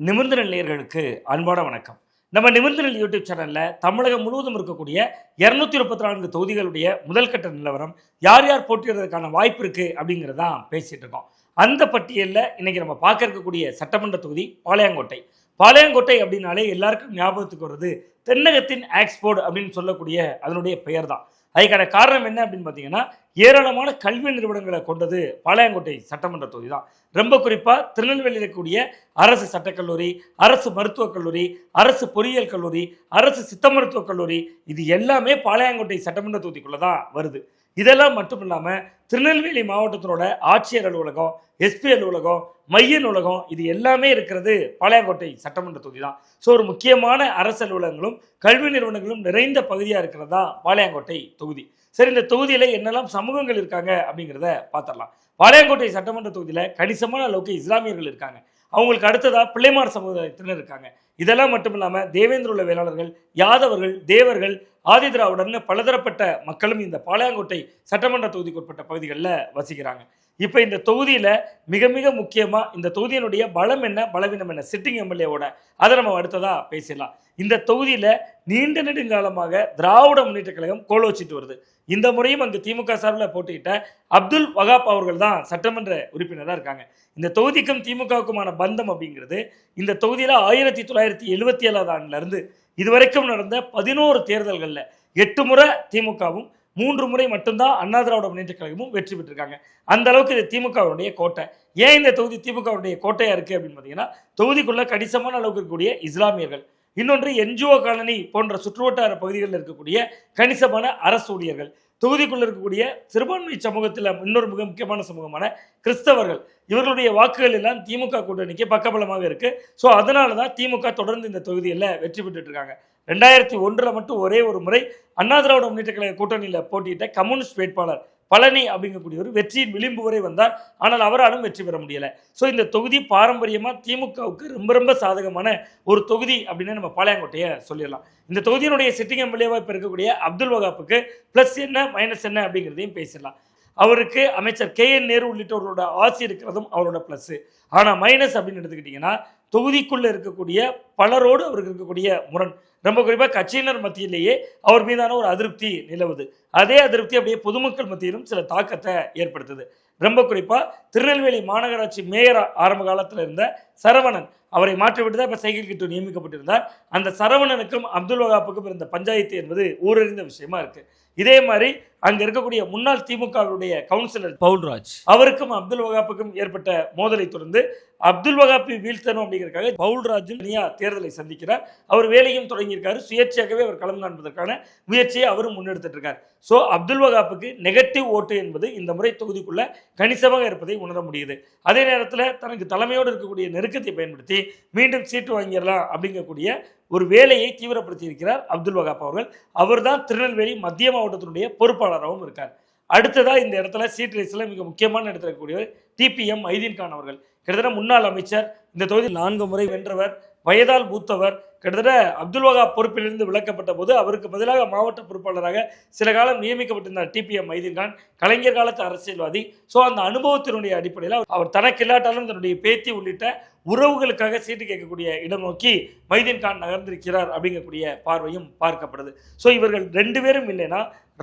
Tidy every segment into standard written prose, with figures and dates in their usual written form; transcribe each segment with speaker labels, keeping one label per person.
Speaker 1: நிமிர்ந்த நேயர்களுக்கு அன்பான வணக்கம். நம்ம நிமிர்ந்த நெல் யூடியூப் சேனலில் தமிழகம் முழுவதும் இருக்கக்கூடிய 234 தொகுதிகளுடைய முதல் கட்ட நிலவரம், யார் யார் போட்டியிடுறதுக்கான வாய்ப்பு இருக்குது அப்படிங்கிறதான் பேசிகிட்டு இருக்கோம். அந்த பட்டியலில் இன்றைக்கி நம்ம பார்க்க இருக்கக்கூடிய சட்டமன்ற தொகுதி பாளையங்கோட்டை. பாளையங்கோட்டை அப்படின்னாலே எல்லாருக்கும் ஞாபகத்துக்கு வருது தென்னகத்தின் ஆக்ஸ்போர்ட் அப்படின்னு சொல்லக்கூடிய அதனுடைய பெயர் தான். அதுக்கான காரணம் என்ன அப்படின்னு பார்த்தீங்கன்னா, ஏராளமான கல்வி நிறுவனங்களை கொண்டது பாளையங்கோட்டை சட்டமன்ற தொகுதி தான். ரொம்ப குறிப்பாக திருநெல்வேலியில் இருக்கக்கூடிய அரசு சட்டக்கல்லூரி, அரசு மருத்துவக் கல்லூரி, அரசு பொறியியல் கல்லூரி, அரசு சித்த மருத்துவக் கல்லூரி, இது எல்லாமே பாளையங்கோட்டை சட்டமன்ற தொகுதிக்குள்ளே தான் வருது. இதெல்லாம் மட்டும் இல்லாமல் திருநெல்வேலி மாவட்டத்தினோட ஆட்சியர் அலுவலகம், எஸ்பி அலுவலகம், மைய நூலகம், இது எல்லாமே இருக்கிறது பாளையங்கோட்டை சட்டமன்ற தொகுதி தான். ஸோ ஒரு முக்கியமான அரசு அலுவலகங்களும் கல்வி நிறுவனங்களும் நிறைந்த பகுதியாக இருக்கிறது தான் பாளையங்கோட்டை தொகுதி. சரி, இந்த தொகுதியில் என்னெல்லாம் சமூகங்கள் இருக்காங்க அப்படிங்கிறத பார்த்துடலாம். பாளையங்கோட்டை சட்டமன்ற தொகுதியில் கணிசமான அளவுக்கு இஸ்லாமியர்கள் இருக்காங்க. அவங்களுக்கு அடுத்ததாக பிள்ளைமார் சமுதாயத்தினர் இருக்காங்க. இதெல்லாம் மட்டும் இல்லாமல் தேவேந்திர உள்ள வேளாளர்கள், யாதவர்கள், தேவர்கள், ஆதி திராவிடர்னு பலதரப்பட்ட மக்களும் இந்த பாளையங்கோட்டை சட்டமன்ற தொகுதிக்கு உட்பட்ட பகுதிகளில் வசிக்கிறாங்க. இப்போ இந்த தொகுதியில் மிக மிக முக்கியமாக இந்த தொகுதியினுடைய பலம் என்ன, பலவீனம் என்ன, சிட்டிங் எம்எல்ஏவோட, அதை நம்ம அடுத்ததாக பேசிடலாம். இந்த தொகுதியில் நீண்ட நெடுங்காலமாக திராவிட முன்னேற்ற கழகம் கோல் வச்சிட்டு வருது. இந்த முறையும் அங்கு திமுக சார்பில் போட்டியிட்ட அப்துல் வகாப் அவர்கள் தான் சட்டமன்ற உறுப்பினராக இருக்காங்க. இந்த தொகுதிக்கும் திமுகவுக்குமான பந்தம் அப்படிங்கிறது இந்த தொகுதியில் 1977 ஆண்டிலிருந்து இதுவரைக்கும் நடந்த 11 தேர்தல்களில் 8 முறை திமுகவும் 3 முறை மட்டும்தான் அண்ணா திராவிட முன்னேற்ற கழகமும் வெற்றி பெற்றிருக்காங்க. அந்த அளவுக்கு இது திமுகவுடைய கோட்டை. ஏன் இந்த தொகுதி திமுகவுடைய கோட்டையாக இருக்குது அப்படின்னு பார்த்தீங்கன்னா, தொகுதிக்குள்ள கணிசமான அளவுக்கு இருக்கக்கூடிய இஸ்லாமியர்கள், இன்னொன்று என்ஜிஓ காலனி போன்ற சுற்றுவட்டார பகுதிகளில் இருக்கக்கூடிய கணிசமான அரசு ஊழியர்கள், தொகுதிக்குள்ள இருக்கக்கூடிய சிறுபான்மை சமூகத்தில் இன்னொரு மிக முக்கியமான சமூகமான கிறிஸ்தவர்கள், இவர்களுடைய வாக்குகள் எல்லாம் திமுக கூட்டணிக்கு பக்கபலமாக இருக்கு. ஸோ அதனால தான் திமுக தொடர்ந்து இந்த தொகுதியில் வெற்றி பெற்றுட்டு இருக்காங்க. 2001 மட்டும் ஒரே ஒரு முறை அண்ணா திராவிட முன்னேற்ற கழக கூட்டணியில் போட்டியிட்ட கம்யூனிஸ்ட் வேட்பாளர் பழனி அப்படிங்கக்கூடியவர் வெற்றியின் விளிம்பு வரை வந்தார். ஆனால் அவராலும் வெற்றி பெற முடியலை. ஸோ இந்த தொகுதி பாரம்பரியமாக திமுகவுக்கு ரொம்ப ரொம்ப சாதகமான ஒரு தொகுதி அப்படின்னு நம்ம பாளையங்கோட்டையை சொல்லிடலாம். இந்த தொகுதியினுடைய சிட்டிங் எம்எல்ஏவாக இப்போ இருக்கக்கூடிய அப்துல் வகாப்புக்கு ப்ளஸ் என்ன மைனஸ் என்ன அப்படிங்கிறதையும் பேசிடலாம். அவருக்கு அமைச்சர் KN நேரு உள்ளிட்டவர்களோட ஆட்சி இருக்கிறதும் அவரோட ப்ளஸ்ஸு. ஆனால் மைனஸ் அப்படின்னு எடுத்துக்கிட்டிங்கன்னா, தொகுதிக்குள்ளே இருக்கக்கூடிய பலரோடு அவருக்கு இருக்கக்கூடிய முரண், ரொம்ப குறிப்பாக கட்சியினர் மத்தியிலேயே அவர் மீதான ஒரு அதிருப்தி நிலவுது. அதே அதிருப்தி அப்படியே பொதுமக்கள் மத்தியிலும் சில தாக்கத்தை ஏற்படுத்துது. ரொம்ப குறிப்பாக திருநெல்வேலி மாநகராட்சி மேயர் ஆரம்ப காலத்தில் இருந்த சரவணன், அவரை மாற்றிவிட்டு தான் இப்போ சைக்கிள் கிட்டு நியமிக்கப்பட்டிருந்தார். அந்த சரவணனுக்கும் அப்துல் வகாப்புக்கும் இருந்த பஞ்சாயத்து என்பது ஊரறிந்த விஷயமா இருக்கு. இதே மாதிரி அங்கே இருக்கக்கூடிய முன்னாள் திமுகவுடைய கவுன்சிலர் பவுல்ராஜ், அவருக்கும் அப்துல் வகாப்புக்கும் ஏற்பட்ட மோதலை தொடர்ந்து அப்துல் வகாப்பை வீழ்த்தணும் அப்படிங்கிறதுக்காக பவுல்ராஜும் தேர்தலை சந்திக்கிறார். அவர் வேலையும் தொடங்கியிருக்காரு. சுயேட்சையாகவே அவர் களம் காண்பதற்கான முயற்சியை அவரும் முன்னெடுத்துட்டு இருக்கார். ஸோ அப்துல் வகாப்புக்கு நெகட்டிவ் ஓட்டு என்பது இந்த முறை தொகுதிக்குள்ள கணிசமாக இருப்பதை உணர முடியுது. அதே நேரத்தில் தனக்கு தலைமையோடு இருக்கக்கூடிய நெருக்கத்தை பயன்படுத்தி மீண்டும் சீட்டு வாங்கிடலாம் அப்படிங்கக்கூடிய ஒரு வேலையை தீவிரப்படுத்தி இருக்கிறார் அப்துல் வகாப் அவர்கள். அவர் தான் திருநெல்வேலி மத்திய மாவட்டத்தினுடைய பொறுப்பாளராகவும் இருக்கார். அடுத்ததாக இந்த இடத்துல சீட் ரேஸில் மிக முக்கியமான இடத்துல இருக்கக்கூடியவர் TPM மைதீன் கான் அவர்கள். கிட்டத்தட்ட முன்னாள் அமைச்சர், இந்த தொகுதியில் 4 முறை வென்றவர், வயதால் மூத்தவர். கிட்டத்தட்ட அப்துல் வகாப் பொறுப்பிலிருந்து விலக்கப்பட்ட போது அவருக்கு பதிலாக மாவட்ட பொறுப்பாளராக சில காலம் நியமிக்கப்பட்டிருந்தார் TPM மைதீன் கான், கலைஞர் காலத்து அரசியல்வாதி. ஸோ அந்த அனுபவத்தினுடைய அடிப்படையில் அவர் தனக்கு இல்லாட்டாலும் தன்னுடைய பேத்தி உள்ளிட்ட உறவுகளுக்காக சீட்டு கேட்கக்கூடிய இடம் நோக்கி மைதீன் கான் நகர்ந்திருக்கிறார் அப்படிங்கக்கூடிய பார்வையும் பார்க்கப்படுது. ஸோ இவர்கள் 2 பேரும் இல்லைன்னா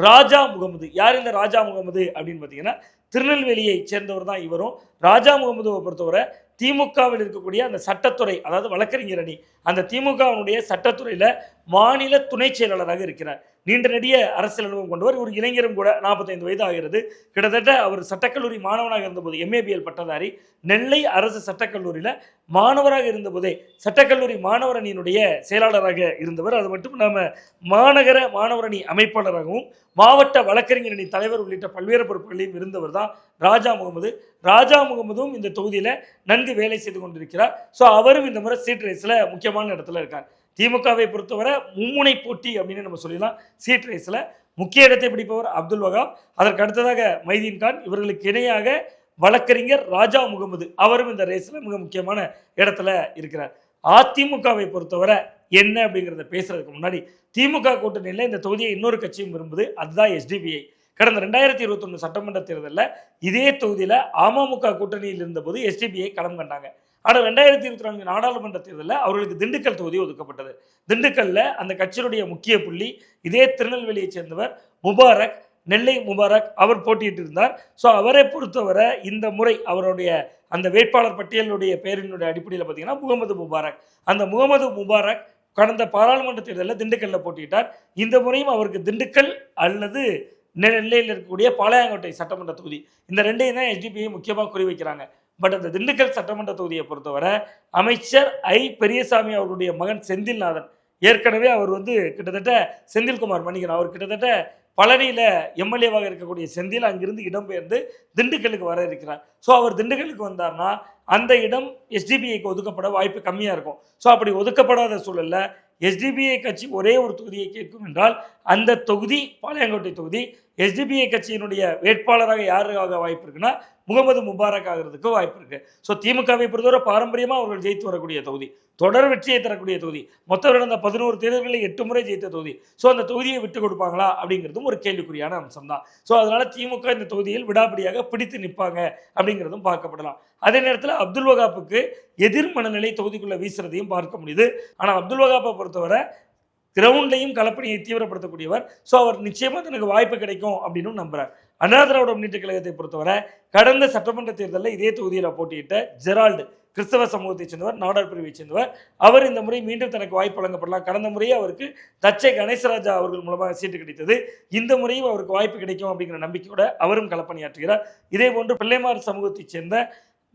Speaker 1: ராஜா முகமது, யார் இந்த ராஜா முகமது அப்படின்னு பார்த்தீங்கன்னா, திருநெல்வேலியை சேர்ந்தவர் தான் இவரும். ராஜா முகமதுவை பொறுத்தவரை திமுகவில் இருக்கக்கூடிய அந்த சட்டத்துறை, அதாவது வழக்கறிஞர் அணி, அந்த திமுகவினுடைய சட்டத்துறையில் மாநில துணை செயலாளராக இருக்கிறார். நீண்ட நெடிய அரசியல் அனுபவம் கொண்டவர். ஒரு இளைஞரும் கூட, 45 வயது ஆகிறது. கிட்டத்தட்ட அவர் சட்டக்கல்லூரி மாணவனாக இருந்தபோது MABL பட்டதாரி. நெல்லை அரசு சட்டக்கல்லூரியில் மாணவராக இருந்தபோதே சட்டக்கல்லூரி மாணவர் அணியினுடைய செயலாளராக இருந்தவர். அது மட்டும் இல்லாமல் மாநகர மாணவர் அணி அமைப்பாளராகவும் மாவட்ட வழக்கறிஞர் அணி தலைவர் உள்ளிட்ட பல்வேறு பொறுப்புகளையும் இருந்தவர் தான் ராஜா முகமது. ராஜா முகமதும் இந்த தொகுதியில் நன்கு வேலை செய்து கொண்டிருக்கிறார். ஸோ அவரும் இந்த முறை சீட் ரேஸில் முக்கியமான இடத்துல இருக்கார். திமுகவை பொறுத்தவரை மும்முனை போட்டி அப்படின்னு நம்ம சொல்லலாம். சீட் ரேஸில் முக்கிய இடத்தை பிடிப்பவர் அப்துல் வகாப், அதற்கு அடுத்ததாக மைதீன் கான், இவர்களுக்கு இணையாக வழக்கறிஞர் ராஜா முகமது, அவரும் இந்த ரேஸில் மிக முக்கியமான இடத்துல இருக்கிறார். அதிமுகவை பொறுத்தவரை என்ன அப்படிங்கிறத பேசுறதுக்கு முன்னாடி, திமுக கூட்டணியில் இந்த தொகுதியை இன்னொரு கட்சியும் விரும்புது, அதுதான் SDPI. கடந்த 2021 சட்டமன்ற தேர்தலில் இதே தொகுதியில் அமமுக கூட்டணியில் இருந்தபோது SDPI களம் கண்டாங்க. ஆனால் 2024 நாடாளுமன்ற தேர்தலில் அவர்களுக்கு திண்டுக்கல் தொகுதி ஒதுக்கப்பட்டது. திண்டுக்கல்ல அந்த கட்சியினுடைய முக்கிய புள்ளி இதே திருநெல்வேலியை சேர்ந்தவர் முபாரக், நெல்லை முபாரக் அவர் போட்டியிட்டு இருந்தார். ஸோ அவரை பொறுத்தவரை இந்த முறை அவருடைய அந்த வேட்பாளர் பட்டியலுடைய பெயரினுடைய அடிப்படையில் பார்த்தீங்கன்னா முகமது முபாரக். அந்த முகமது முபாரக் கடந்த பாராளுமன்ற தேர்தலில் திண்டுக்கல்ல போட்டியிட்டார். இந்த முறையும் அவருக்கு திண்டுக்கல் அல்லது நெல்லையில் இருக்கக்கூடிய பாளையங்கோட்டை சட்டமன்ற தொகுதி, இந்த ரெண்டையும் தான் எஸ்டிபிஐ முக்கியமாக குறிவைக்கிறாங்க. பட் அந்த திண்டுக்கல் சட்டமன்ற தொகுதியை பொறுத்தவரை அமைச்சர் பெரியசாமி அவர்களுடைய மகன் செந்தில்நாதன், ஏற்கனவே அவர் கிட்டத்தட்ட செந்தில்குமார் மன்னிக்கணும், அவர் கிட்டத்தட்ட பழனியில் எம்எல்ஏவாக இருக்கக்கூடிய செந்தில் அங்கிருந்து இடம்பெயர்ந்து திண்டுக்கலுக்கு வர இருக்கிறார். ஸோ அவர் திண்டுக்கலுக்கு வந்தார்னா அந்த இடம் எஸ்டிபிஐக்கு ஒதுக்கப்பட வாய்ப்பு கம்மியாக இருக்கும். ஸோ அப்படி ஒதுக்கப்படாத சூழலில் எஸ்டிபிஐ கட்சி ஒரே ஒரு தொகுதியை கேட்கும் என்றால் அந்த தொகுதி பாளையங்கோட்டை தொகுதி. எஸ்டிபிஐ கட்சியினுடைய வேட்பாளராக யாருக்காக வாய்ப்பு இருக்குன்னா முகமது முபாரக் ஆகிறதுக்கு வாய்ப்பு இருக்கு. ஸோ திமுகவை பொறுத்தவரை பாரம்பரியமாக அவர்கள் ஜெயித்து வரக்கூடிய தொகுதி, தொடர் வெற்றியை தரக்கூடிய தொகுதி, மொத்தம் நடந்த 11 தேர்தல்களில் 8 முறை ஜெயித்த தொகுதி. ஸோ அந்த தொகுதியை விட்டு கொடுப்பாங்களா அப்படிங்கிறதும் ஒரு கேள்விக்குறியான அம்சம் தான். ஸோ அதனால திமுக இந்த தொகுதியில் விடாப்பிடியாக பிடித்து நிற்பாங்க அப்படிங்கிறதும் பார்க்கப்படலாம். அதே நேரத்தில் அப்துல் வகாப்புக்கு எதிர் மனநிலை தொகுதிக்குள்ள வீசுறதையும் பார்க்க முடியுது. ஆனால் அப்துல் வகாப்பை பொறுத்தவரை கிரவுண்ட்லையும் களப்பணியை தீவிரப்படுத்தக்கூடியவர். ஸோ அவர் நிச்சயமாக தனக்கு வாய்ப்பு கிடைக்கும் அப்படின்னு நம்புறார். அண்ணா திராவிட முன்னேற்ற கழகத்தை பொறுத்தவரை கடந்த சட்டமன்ற தேர்தலில் இதே தொகுதியில் போட்டியிட்ட ஜெரால்டு, கிறிஸ்தவ சமூகத்தை சேர்ந்தவர், நாடார் பிரிவை சேர்ந்தவர், அவர் இந்த முறை மீண்டும் தனக்கு வாய்ப்பு வழங்கப்படலாம். கடந்த முறையே அவருக்கு தச்சை கணேசராஜா அவர்கள் மூலமாக சீட்டு கிடைத்தது. இந்த முறையும் அவருக்கு வாய்ப்பு கிடைக்கும் அப்படிங்கிற நம்பிக்கையோட அவரும் களப்பணியாற்றுகிறார். இதே போன்று பிள்ளைமார் சமூகத்தை சேர்ந்த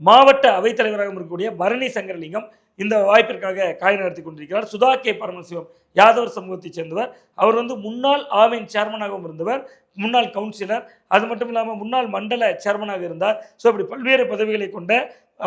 Speaker 1: மாவட்ட அவைத்தலைவராக இருக்கக்கூடிய பரணி சங்கரலிங்கம் இந்த வாய்ப்பிற்காக காய் நடத்தி கொண்டிருக்கிறார். சுதா கே பரமசிவம் யாதவர் சமூகத்தை சேர்ந்தவர், அவர் முன்னாள் ஆவின் சேர்மனாகவும் இருந்தவர், முன்னாள் கவுன்சிலர், அது மட்டும் இல்லாமல் முன்னாள் மண்டல சேர்மனாக இருந்தார். ஸோ இப்படி பல்வேறு பதவிகளை கொண்ட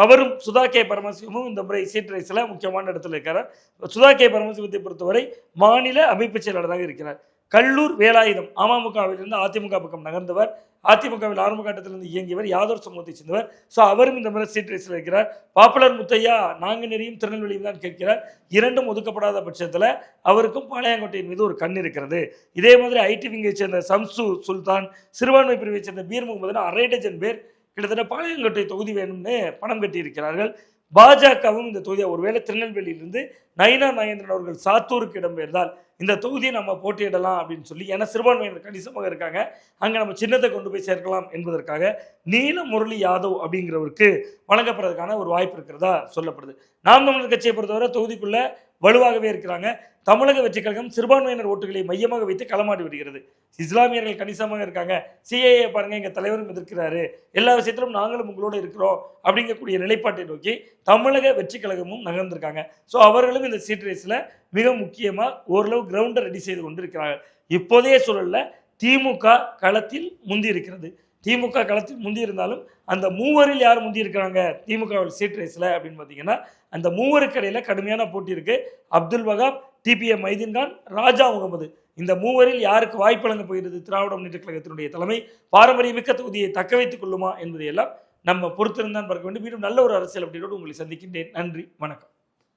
Speaker 1: அவரும் சுதா கே பரமசிவமும் இந்த முறை சீட் ரேஸில் முக்கியமான இடத்துல இருக்கிறார். சுதா கே பரமசிவத்தை பொறுத்தவரை மாநில அமைப்பு செயலாளராக இருக்கிறார். கல்லூர் வேலாயுதம் அமமுகவிலிருந்து அதிமுக பக்கம் நகர்ந்தவர், அதிமுகவில் ஆரம்ப கட்டத்திலிருந்து இயங்கியவர், யாதவர் சமூகத்தை சேர்ந்தவர். ஸோ அவரும் இந்த முறை சீட் ரேஸில் இருக்கிறார். பாப்புலர் முத்தையா நாங்குநேரியும் திருநெல்வேலியும் தான் கேட்கிறார். இரண்டும் ஒதுக்கப்படாத பட்சத்தில் அவருக்கும் பாளையங்கோட்டையின் மீது ஒரு கண் இருக்கிறது. இதே மாதிரி ஐடி விங்கை சேர்ந்த சம்சு சுல்தான், சிறுபான்மை பிரிவை சேர்ந்த பீர் முகமதுன்னு 1/2 டஜன் பேர் கிட்டத்தட்ட பாளையங்கோட்டை தொகுதி வேணும்னு பணம் கட்டியிருக்கிறார்கள். பாஜகவும் இந்த தொகுதியை ஒருவேளை திருநெல்வேலியிலிருந்து நயினா நாகேந்திரன் அவர்கள் சாத்தூருக்கு இடம்பெயர்ந்தால் இந்த தொகுதியை நம்ம போட்டியிடலாம் அப்படின்னு சொல்லி, ஏன்னா சிறுபான்மையினர் கணிசமாக இருக்காங்க, அங்கே நம்ம சின்னத்தை கொண்டு போய் சேர்க்கலாம் என்பதற்காக நீல முரளி யாதவ் அப்படிங்கிறவருக்கு வழங்கப்படுறதுக்கான ஒரு வாய்ப்பு இருக்கிறதா சொல்லப்படுது. நாம் தமிழர் கட்சியை பொறுத்தவரை தொகுதிக்குள்ள வலுவாகவே இருக்கிறாங்க. தமிழக வெற்றி கழகம் சிறுபான்மையினர் ஓட்டுகளை மையமாக வைத்து களமாடி விடுகிறது. இஸ்லாமியர்கள் கணிசமாக இருக்காங்க. சிஏஏ பாருங்க, எங்கள் தலைவரும் எதிர்க்கிறாரு, எல்லா விஷயத்திலும் நாங்களும் உங்களோடு இருக்கிறோம் அப்படிங்கக்கூடிய நிலைப்பாட்டை நோக்கி தமிழக வெற்றி கழகமும் நகர்ந்திருக்காங்க. ஸோ அவர்களும் இந்த சீட் ரேஸில் மிக முக்கியமாக ஓரளவு கிரவுண்டை ரெடி செய்து கொண்டிருக்கிறார்கள். இப்போதைய சூழலில் திமுக களத்தில் முந்தி இருக்கிறது. திமுக களத்தில் முந்தி இருந்தாலும் அந்த மூவரில் யார் முந்தி இருக்கிறாங்க திமுகவில் சீட் ரேஸில் அப்படின்னு பார்த்தீங்கன்னா, அந்த மூவருக்கு இடையில கடுமையான போட்டி இருக்கு. அப்துல் வகாப், டிபிஎம் மைதீன்கான், ராஜா முகமது, இந்த மூவரில் யாருக்கு வாய்ப்பு வழங்க போகிறது திராவிட முன்னேற்ற கழகத்தினுடைய தலைமை பாரம்பரியமிக்க தொகுதியை தக்க வைத்துக் கொள்ளுமா என்பதையெல்லாம் நம்ம பொறுத்திருந்தான் பார்க்க வேண்டும். மீண்டும் நல்ல ஒரு அரசியல் அப்படியோடு உங்களை சந்திக்கின்றேன். நன்றி, வணக்கம்.